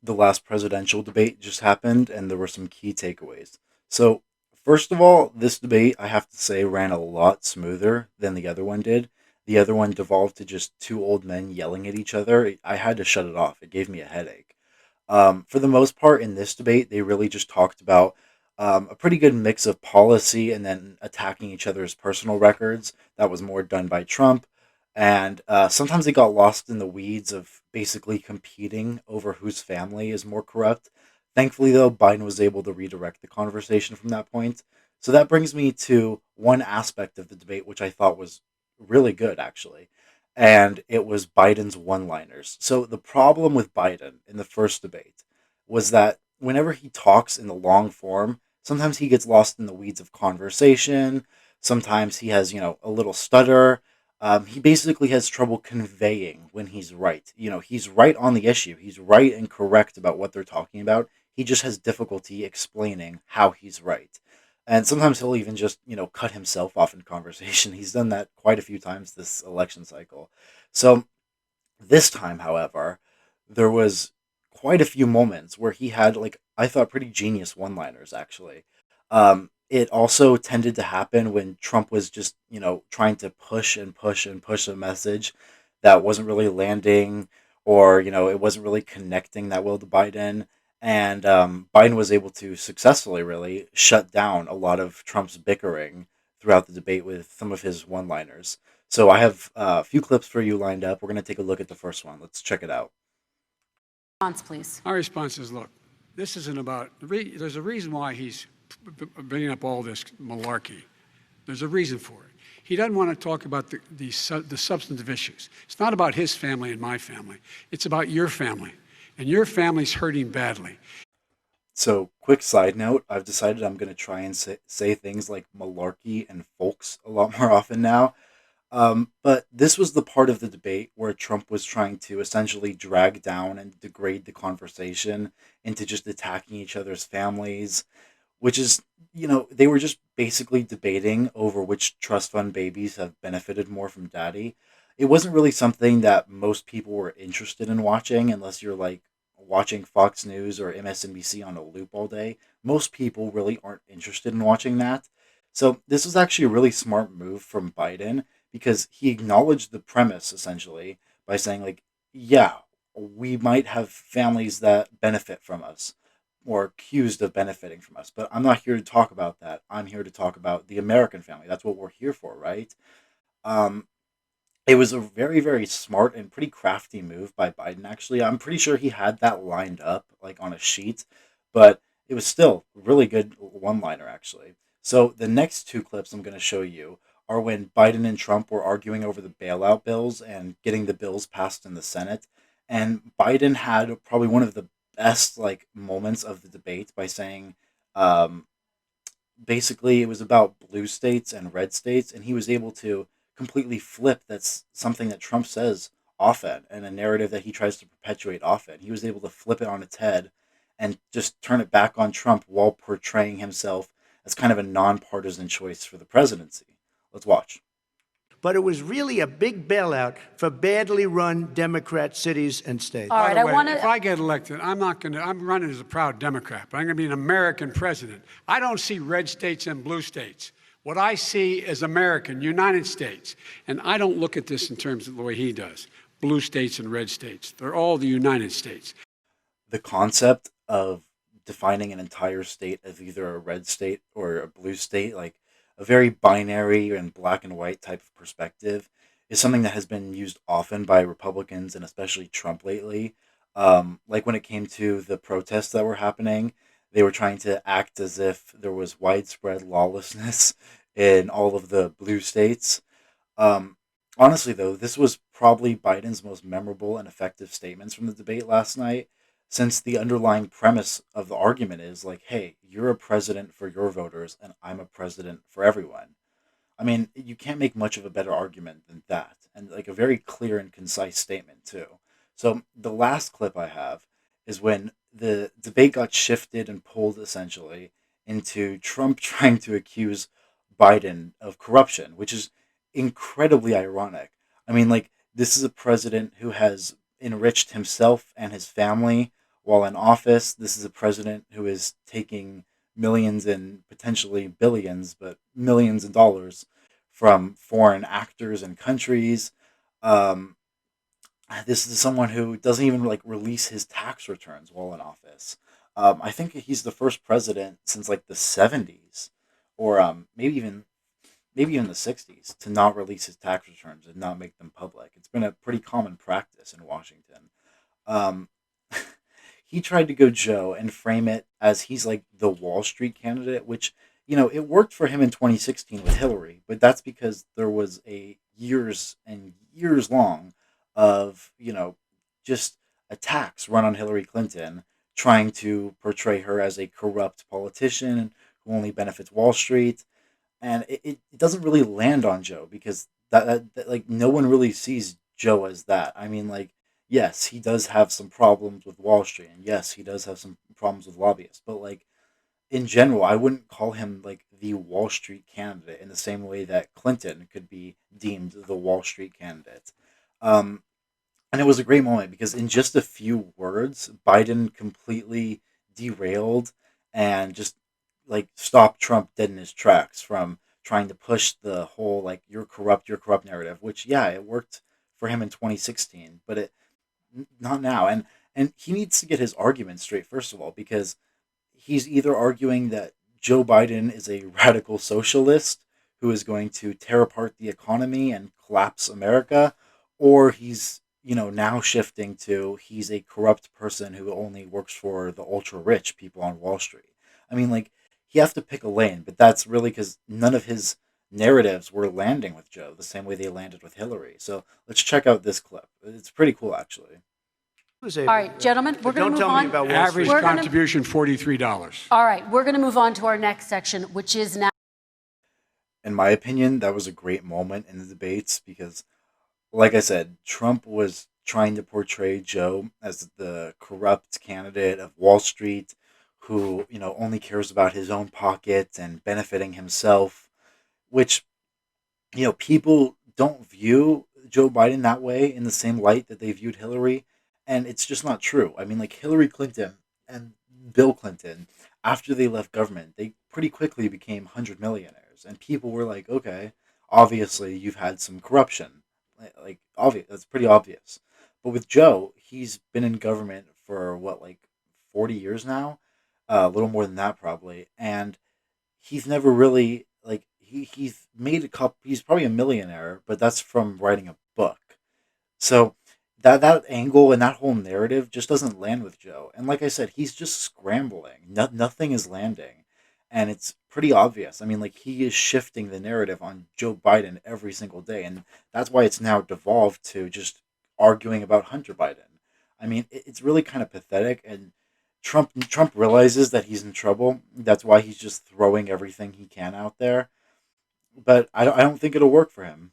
the last presidential debate just happened, and there were some key takeaways. So, first of all, this debate, I have to say, ran a lot smoother than the other one did. The other one devolved to just two old men yelling at each other. I had to shut it off. It gave me a headache. For the most part, in this debate, they really just talked about a pretty good mix of policy and then attacking each other's personal records. That was more done by Trump. And sometimes they got lost in the weeds of basically competing over whose family is more corrupt. Thankfully, though, Biden was able to redirect the conversation from that point. So that brings me to one aspect of the debate, which I thought was really good, actually. And it was Biden's one liners. So the problem with Biden in the first debate was that whenever he talks in the long form, sometimes he gets lost in the weeds of conversation. Sometimes he has, a little stutter. He basically has trouble conveying when he's right. He's right on the issue. He's right and correct about what they're talking about. He just has difficulty explaining how he's right. And sometimes he'll even just, cut himself off in conversation. He's done that quite a few times this election cycle. So this time, however, there was quite a few moments where he had, like, I thought pretty genius one-liners, actually. It also tended to happen when Trump was just, trying to push and push and push a message that wasn't really landing, or, it wasn't really connecting that well to Biden. And Biden was able to successfully, really, shut down a lot of Trump's bickering throughout the debate with some of his one-liners. So I have a few clips for you lined up. We're going to take a look at the first one. Let's check it out. Response, please. My response is, look, this isn't about, there's a reason why he's bringing up all this malarkey. There's a reason for it. He doesn't want to talk about the substantive issues. It's not about his family and my family. It's about your family. And your family's hurting badly. So, quick side note, I've decided I'm going to try and say things like malarkey and folks a lot more often now. But this was the part of the debate where Trump was trying to essentially drag down and degrade the conversation into just attacking each other's families, which is, they were just basically debating over which trust fund babies have benefited more from daddy. It wasn't really something that most people were interested in watching unless you're like watching Fox News or MSNBC on a loop all day. Most people really aren't interested in watching that. So this was actually a really smart move from Biden because he acknowledged the premise essentially by saying, like, yeah, we might have families that benefit from us or accused of benefiting from us, but I'm not here to talk about that. I'm here to talk about the American family. That's what we're here for, right? um, it was a very, very smart and pretty crafty move by Biden, actually. I'm pretty sure he had that lined up, like on a sheet, but it was still a really good one liner, actually. So the next two clips I'm going to show you are when Biden and Trump were arguing over the bailout bills and getting the bills passed in the Senate. And Biden had probably one of the best like moments of the debate by saying, um, basically it was about blue states and red states, and he was able to completely flip that's something that Trump says often and a narrative that he tries to perpetuate often. He was able to flip it on its head and just turn it back on Trump while portraying himself as kind of a nonpartisan choice for the presidency. Let's watch. But it was really a big bailout for badly run Democrat cities and states. All By right, the I way, want if to. I get elected, I'm running as a proud Democrat, but I'm going to be an American president. I don't see red states and blue states. What I see is American, United States. And I don't look at this in terms of the way he does. Blue states and red states. They're all the United States. The concept of defining an entire state as either a red state or a blue state, like a very binary and black and white type of perspective, is something that has been used often by Republicans and especially Trump lately. Like when it came to the protests that were happening, they were trying to act as if there was widespread lawlessness in all of the blue states. Um, Honestly, though, this was probably Biden's most memorable and effective statements from the debate last night, since the underlying premise of the argument is like, hey, you're a president for your voters, and I'm a president for everyone. I mean, you can't make much of a better argument than that, and like a very clear and concise statement, too. So, the last clip I have is when the debate got shifted and pulled essentially into Trump trying to accuse Biden of corruption, which is incredibly ironic. I mean, like, this is a president who has enriched himself and his family while in office. This is a president who is taking millions and potentially billions, but millions of dollars from foreign actors and countries. Um, this is someone who doesn't even like release his tax returns while in office. I think he's the first president since like the '70s, or maybe even the '60s, to not release his tax returns and not make them public. It's been a pretty common practice in Washington. Um, he tried to go Joe and frame it as he's like the Wall Street candidate, which it worked for him in 2016 with Hillary, but that's because there was a years and years long of just attacks run on Hillary Clinton, trying to portray her as a corrupt politician who only benefits Wall Street, and it doesn't really land on Joe because that like no one really sees Joe as that. I mean, like, yes, he does have some problems with Wall Street, and yes, he does have some problems with lobbyists, but like in general, I wouldn't call him like the Wall Street candidate in the same way that Clinton could be deemed the Wall Street candidate. Um, and it was a great moment because in just a few words, Biden completely derailed and just like stopped Trump dead in his tracks from trying to push the whole like you're corrupt narrative, which yeah, it worked for him in 2016, but it not now. And he needs to get his argument straight first of all, because he's either arguing that Joe Biden is a radical socialist who is going to tear apart the economy and collapse America, or he's now shifting to he's a corrupt person who only works for the ultra rich people on Wall Street. I mean, like, he has to pick a lane, but that's really because none of his narratives were landing with Joe the same way they landed with Hillary. So let's check out this clip. It's pretty cool, actually. Was All able to right, do gentlemen, we're But going to don't move tell me on. about Wall Average Street. We're gonna- contribution $43. All right, we're going to move on to our next section, which is now. In my opinion, that was a great moment in the debates because, like I said, Trump was trying to portray Joe as the corrupt candidate of Wall Street who, only cares about his own pocket and benefiting himself, which, people don't view Joe Biden that way in the same light that they viewed Hillary. And it's just not true. I mean, like Hillary Clinton and Bill Clinton, after they left government, they pretty quickly became 100 millionaires. And people were like, okay, obviously you've had some corruption. Like obvious, that's pretty obvious. But with Joe, he's been in government for what, like 40 years now? A little more than that, probably. And he's never really like he's made a couple. He's probably a millionaire, but that's from writing a book. So that angle and that whole narrative just doesn't land with Joe. And like I said, he's just scrambling. Nothing is landing, and it's pretty obvious. I mean, like he is shifting the narrative on Joe Biden every single day, and that's why it's now devolved to just arguing about Hunter Biden. I mean, it's really kind of pathetic, and Trump realizes that he's in trouble. That's why he's just throwing everything he can out there. But I don't think it'll work for him.